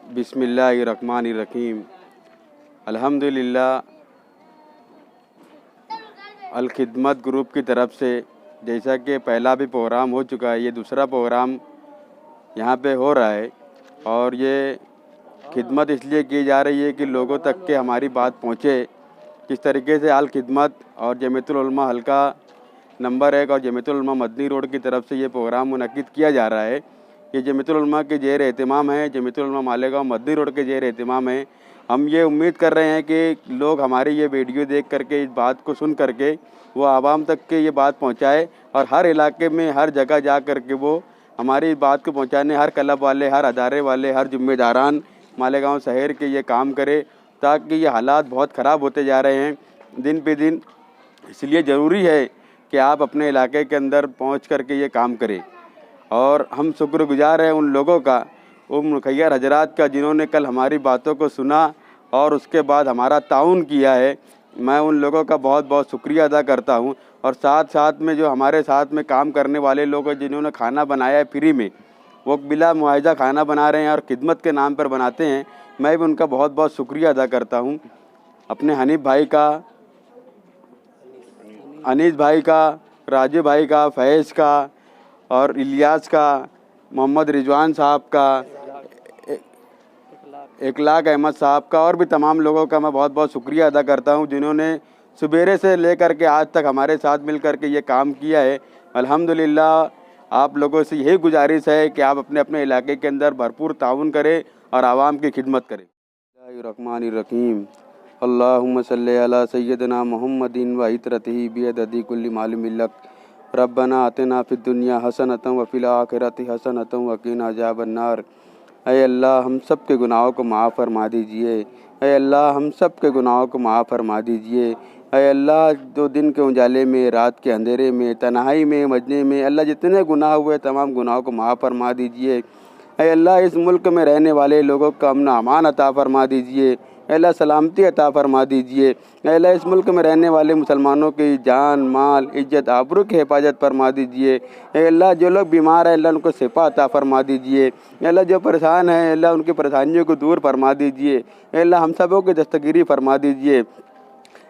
बिस्मिल्लाहिर्रहमानिर्रहीम। अल्हम्दुलिल्लाह। अल खिदमत ग्रुप की तरफ से जैसा कि पहला भी प्रोग्राम हो चुका है, ये दूसरा प्रोग्राम यहाँ पे हो रहा है और ये खिदमत इसलिए की जा रही है कि लोगों तक के हमारी बात पहुँचे। किस तरीके से अल खिदमत और जमीयतुल उलमा हल्का नंबर 1 और जमीयतुल उलमा मदनी रोड की तरफ से ये प्रोग्राम मुनक्किद किया जा रहा है। ये जमीयतुल उलमा के ज़ेर एहतिमाम है, जमीयतुल उलमा मालेगांव मदनी रोड के ज़ेर एहतिमाम है। हम ये उम्मीद कर रहे हैं कि लोग हमारी ये वीडियो देख करके, इस बात को सुन करके वो आवाम तक के ये बात पहुँचाए और हर इलाके में हर जगह जा कर के वो हमारी बात को पहुँचाने, हर क्लब वाले, हर अदारे वाले, हर ज़िम्मेदारान मालेगांव शहर के ये काम करे, ताकि ये हालात बहुत ख़राब होते जा रहे हैं दिन पे दिन। इसलिए ज़रूरी है कि आप अपने इलाके के अंदर पहुंच करके ये काम करें। और हम शुक्रगुजार हैं उन लोगों का, उन मुखैर हजरात का, जिन्होंने कल हमारी बातों को सुना और उसके बाद हमारा ताउन किया है। मैं उन लोगों का बहुत बहुत शुक्रिया अदा करता हूं। और साथ साथ में जो हमारे साथ में काम करने वाले लोग हैं, जिन्होंने खाना बनाया है फ्री में, वो बिला मुआवजा खाना बना रहे हैं और खिदमत के नाम पर बनाते हैं, मैं भी उनका बहुत बहुत शुक्रिया अदा करता हूँ। अपने हनीफ भाई का, अनीस भाई का, राजू भाई का, फैज़ का और इलियास का, मोहम्मद रिजवान साहब का, इखलाक अहमद साहब का और भी तमाम लोगों का मैं बहुत बहुत शुक्रिया अदा करता हूं, जिन्होंने सुबेरे से लेकर के आज तक हमारे साथ मिल कर के ये काम किया है। अल्हम्दुलिल्लाह। आप लोगों से यही गुजारिश है कि आप अपने अपने इलाके के अंदर भरपूर ताउन करें और आवाम की खिदमत करें। बिस्मिल्लाहिर्रहमानिर्रहीम। अल्लाहुम्मा सल्ली अला सय्यदना मुहम्मदिन व इतरतिही बियदि कुल्ली मालूम लक। रब्बना आतिना फिद दुनिया हसनतम व फिल आखिरति हसनतम व क़िना अज़ाबन नार। ऐ अल्लाह, हम सब के गुनाहों को माफ़ फरमा दीजिए। ऐ अल्लाह, हम सब के गुनाहों को माफ़ फरमा दीजिए। ऐ अल्लाह, जो दिन के उजाले में, रात के अंधेरे में, तन्हाई में, मजने में अल्लाह जितने गुनाह हुए तमाम गुनाहों को माफ़ फरमा दीजिए। ऐ अल्लाह, इस मुल्क में रहने वाले लोगों का अमन अमान अता फरमा दीजिए। ऐ अल्लाह, सलामती अता फरमा दीजिए। ऐ अल्लाह, इस मुल्क में रहने वाले मुसलमानों की जान, माल, इज्जत, आबरू की हिफाजत फरमा दीजिए। ऐ अल्लाह, जो लोग बीमार हैं अल्लाह उनको शिफा अता फरमा दीजिए। ऐ अल्लाह, जो परेशान हैं अल्लाह उनकी परेशानियों को दूर फरमा दीजिए। ऐ अल्लाह, हम सबों की दस्तगिरी फरमा दीजिए।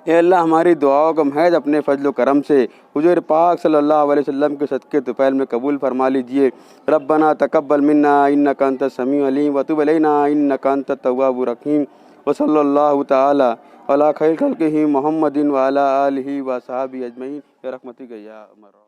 ए अल्लाह, हमारी दुआओं को महज अपने फजल करम से हुजूर पाक सल्लल्लाहु अलैहि वसल्लम के सदक़े तुफ़ैल में कबूल फरमा लीजिए। रब्बना तक़ब्बल मिन्ना इन्नका अंतस समीउल अलीम व तुब अलैना इन्नका अंतत तव्वाबुर रहीम। व सल्लल्लाहु तआला अला खैर खल्क़िही मुहम्मदिन व अला आलिहि व असहाबिही अजमईन। या रहमतिका या अरहमर राहिमीन।